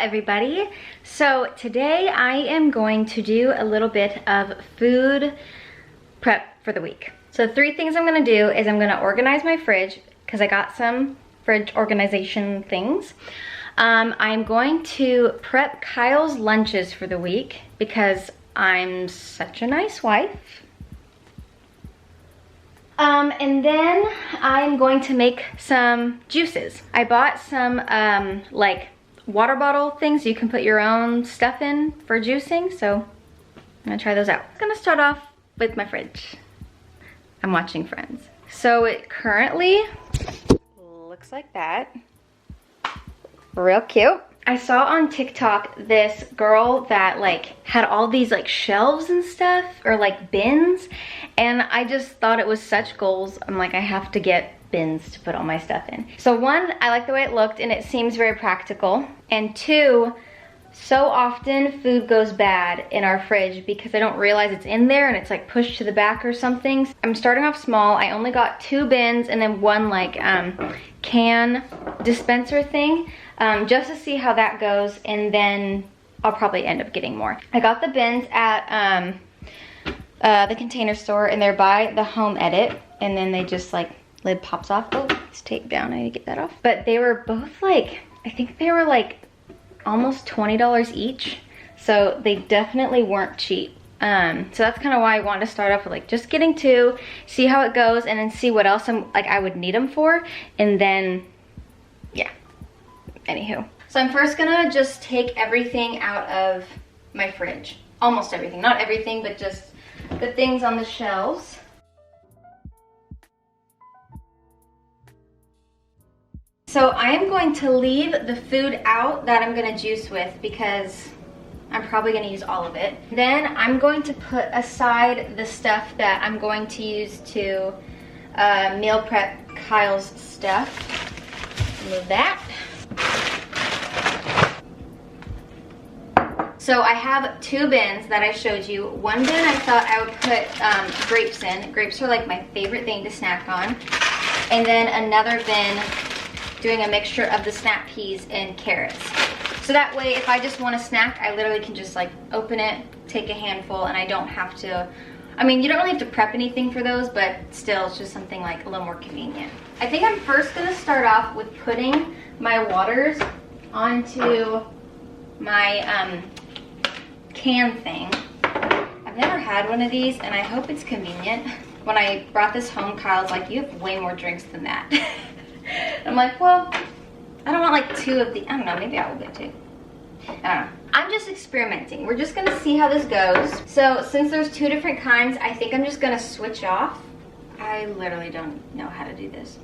everybody. So today I am going to do a little bit of food prep for the week. So 3 things I'm gonna do is I'm gonna organize my fridge because I got some fridge organization things. I'm going to prep Kyle's lunches for the week because I'm such a nice wife. And then I'm going to make some juices. I bought some like water bottle things you can put your own stuff in for juicing, so I'm gonna try those out. I'm gonna start off with my fridge. I'm watching Friends. So it currently looks like that. Real cute. I saw on TikTok this girl that like had all these like shelves and stuff, or like bins, and I just thought it was such goals. I'm like, I have to get bins to put all my stuff in. So 1, I like the way it looked and it seems very practical, and 2, so often food goes bad in our fridge because I don't realize it's in there and it's like pushed to the back or something. I'm starting off small. I only got 2 bins and then 1 like can dispenser thing, just to see how that goes, and then I'll probably end up getting more. I got the bins at the Container Store, and they're by the Home Edit, and then they just like, lid pops off. Oh, it's taped down, I need to get that off. But they were both like, I think they were like almost $20 each, so they definitely weren't cheap. So that's kind of why I wanted to start off with like just getting 2, see how it goes, and then see what else I would need them for, and then yeah, anywho. So I'm first gonna just take everything out of my fridge. Almost everything, not everything, but just the things on the shelves. So I am going to leave the food out that I'm gonna juice with because I'm probably gonna use all of it. Then I'm going to put aside the stuff that I'm going to use to meal prep Kyle's stuff. Remove that. So I have 2 bins that I showed you. 1 bin I thought I would put grapes in. Grapes are like my favorite thing to snack on. And then another bin doing a mixture of the snap peas and carrots. So that way, if I just want a snack, I literally can just like open it, take a handful, and I don't have to, I mean, you don't really have to prep anything for those, but still, it's just something like a little more convenient. I think I'm first gonna start off with putting my waters onto my can thing. I've never had one of these, and I hope it's convenient. When I brought this home, Kyle's like, you have way more drinks than that. I'm like, well, I don't want like 2 of the, I don't know, maybe I will get 2. I don't know. I'm just experimenting. We're just gonna see how this goes. So since there's 2 different kinds, I think I'm just gonna switch off. I literally don't know how to do this.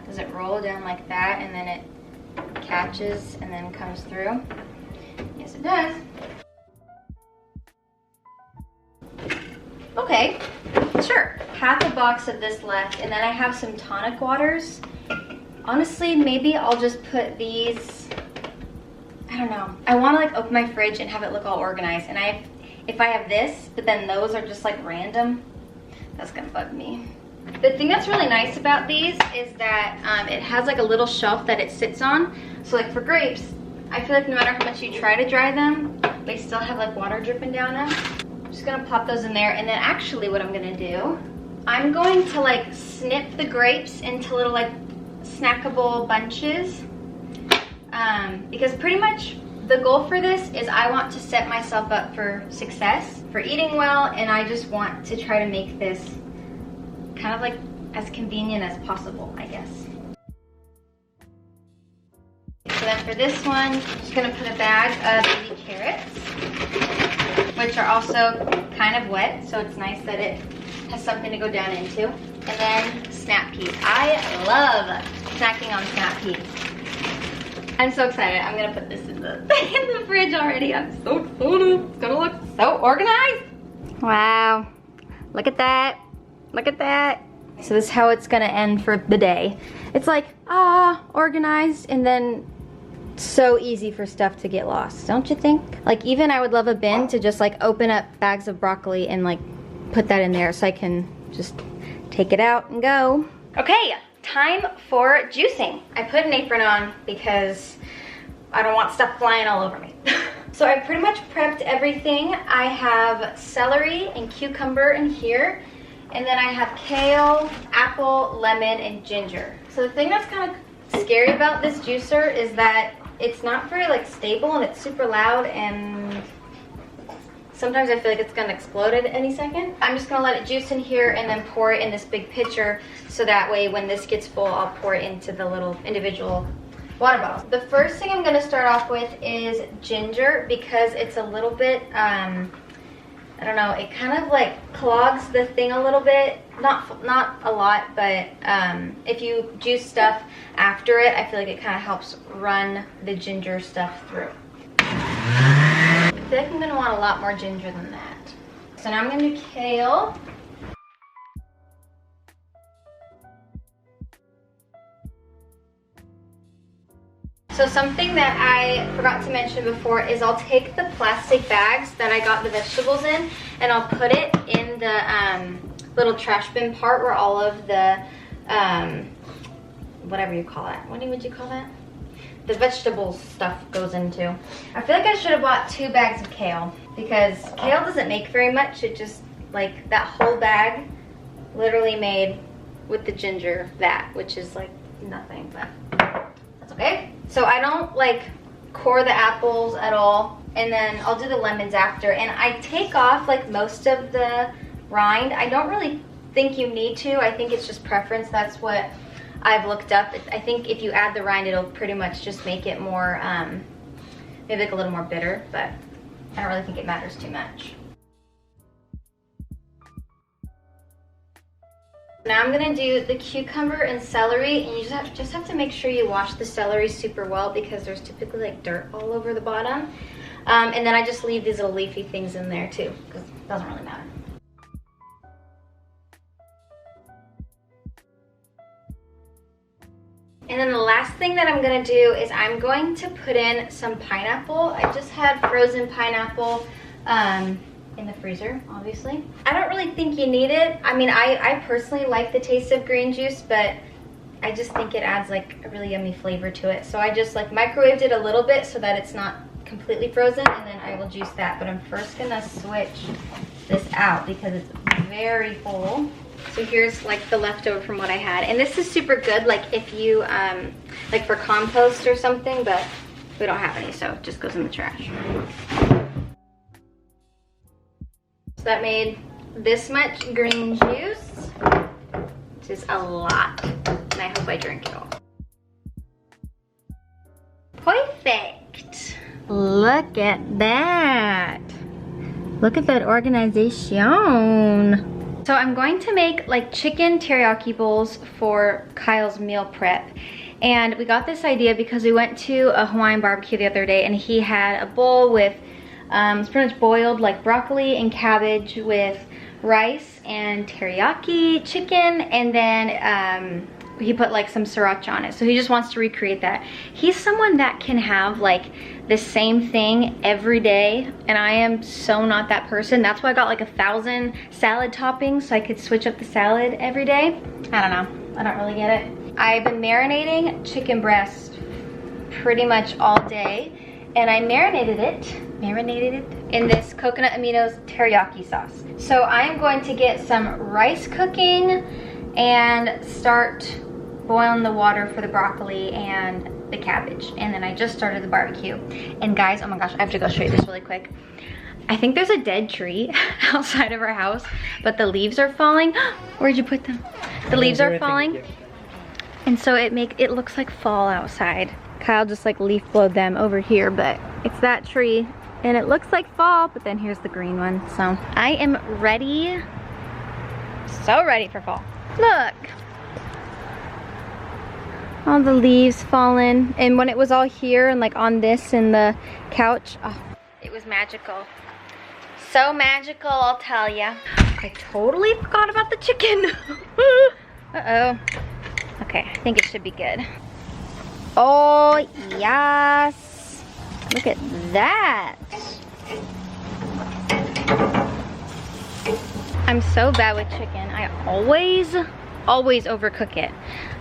Does it roll down like that and then it catches and then comes through? Yes, it does. Okay, sure. Half a box of this left, and then I have some tonic waters. Honestly, maybe I'll just put these, I don't know. I want to like open my fridge and have it look all organized, and if I have this, but then those are just like random, that's gonna bug me. The thing that's really nice about these is that it has like a little shelf that it sits on. So like for grapes, I feel like no matter how much you try to dry them, they still have like water dripping down them. I'm just gonna pop those in there, and then actually what I'm gonna do, I'm going to like snip the grapes into little like snackable bunches, because pretty much the goal for this is I want to set myself up for success, for eating well, and I just want to try to make this kind of like as convenient as possible, I guess. So then for this one, I'm just gonna put a bag of baby carrots, which are also kind of wet, so it's nice that it has something to go down into. And then snap peas. I love snacking on snap peas. I'm so excited. I'm gonna put this in the fridge already. I'm so excited. It's gonna look so organized. Wow, look at that. Look at that. So this is how it's gonna end for the day. It's like, organized, and then so easy for stuff to get lost, don't you think? Like even I would love a bin to just like open up bags of broccoli and like put that in there so I can just take it out and go. Okay, time for juicing. I put an apron on because I don't want stuff flying all over me. So I pretty much prepped everything. I have celery and cucumber in here, and then I have kale, apple, lemon, and ginger. So the thing that's kind of scary about this juicer is that it's not very like stable, and it's super loud, and sometimes I feel like it's gonna explode at any second. I'm just gonna let it juice in here and then pour it in this big pitcher, so that way when this gets full, I'll pour it into the little individual water bottle. The first thing I'm gonna start off with is ginger, because it's a little bit, I don't know, it kind of like clogs the thing a little bit. Not a lot, but if you juice stuff after it, I feel like it kind of helps run the ginger stuff through. I feel like I'm gonna want a lot more ginger than that. So now I'm gonna do kale. So something that I forgot to mention before is I'll take the plastic bags that I got the vegetables in, and I'll put it in the little trash bin part where all of the, whatever you call it. What would you call that? The vegetables stuff goes into. I feel like I should have bought 2 bags of kale, because kale doesn't make very much. It just, like, that whole bag literally made with the ginger that, which is like nothing, but that's okay. So I don't like core the apples at all, and then I'll do the lemons after, and I take off like most of the rind. I don't really think you need to. I think it's just preference. That's what I've looked up. I think if you add the rind, it'll pretty much just make it more, maybe like a little more bitter, but I don't really think it matters too much. Now I'm gonna do the cucumber and celery, and you just have to make sure you wash the celery super well, because there's typically like dirt all over the bottom. And then I just leave these little leafy things in there too, because it doesn't really matter. And then the last thing that I'm gonna do is I'm going to put in some pineapple. I just had frozen pineapple in the freezer, obviously. I don't really think you need it. I mean, I personally like the taste of green juice, but I just think it adds like a really yummy flavor to it. So I just like microwaved it a little bit so that it's not completely frozen, and then I will juice that. But I'm first gonna switch this out because it's very full. So here's like the leftover from what I had. And this is super good, like if you, like for compost or something, but we don't have any, so it just goes in the trash. So that made this much green juice, which is a lot, and I hope I drink it all. Perfect. Look at that. Look at that organization. So I'm going to make like chicken teriyaki bowls for Kyle's meal prep. And we got this idea because we went to a Hawaiian barbecue the other day, and he had a bowl with it's pretty much boiled like broccoli and cabbage with rice and teriyaki chicken, and then he put like some sriracha on it. So he just wants to recreate that. He's someone that can have like the same thing every day, and I am so not that person. That's why I got like 1,000 salad toppings, so I could switch up the salad every day. I don't know, I don't really get it. I've been marinating chicken breast pretty much all day, and I marinated it in this Coconut Aminos teriyaki sauce. So I'm going to get some rice cooking and start boiling the water for the broccoli and the cabbage. And then I just started the barbecue. And guys, oh my gosh, I have to go show you this really quick. I think there's a dead tree outside of our house, but the leaves are falling. Where'd you put them? The leaves are falling. And so it looks like fall outside. Kyle just like leaf blowed them over here, but it's that tree and it looks like fall, but then here's the green one. So I am ready, so ready for fall. Look, all the leaves fallen, and when it was all here and like on this and the couch, oh, it was magical. So magical, I'll tell ya. I totally forgot about the chicken. Uh-oh. Okay, I think it should be good. Oh, yes. Look at that. I'm so bad with chicken. I always overcook it.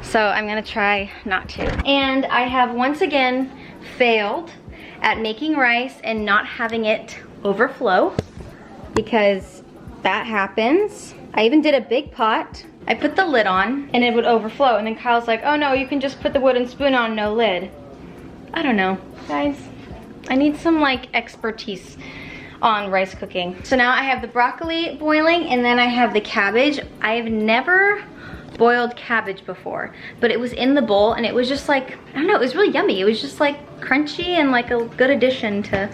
So I'm gonna try not to. And I have once again failed at making rice and not having it overflow, because that happens. I even did a big pot. I put the lid on and it would overflow, and then Kyle's like, oh no, you can just put the wooden spoon on, no lid. I don't know, guys. I need some like expertise on rice cooking. So now I have the broccoli boiling, and then I have the cabbage. I've never boiled cabbage before, but it was in the bowl and it was just like, I don't know, it was really yummy. It was just like crunchy and like a good addition to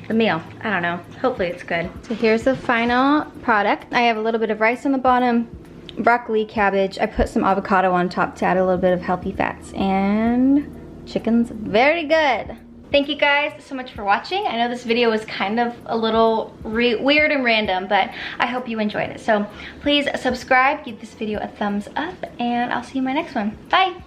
the meal. I don't know, hopefully it's good. So here's the final product. I have a little bit of rice on the bottom, broccoli, cabbage. I put some avocado on top to add a little bit of healthy fats, and chicken's very good. Thank you guys so much for watching. I know this video was kind of a little weird and random, but I hope you enjoyed it. So please subscribe, give this video a thumbs up, and I'll see you in my next one. Bye.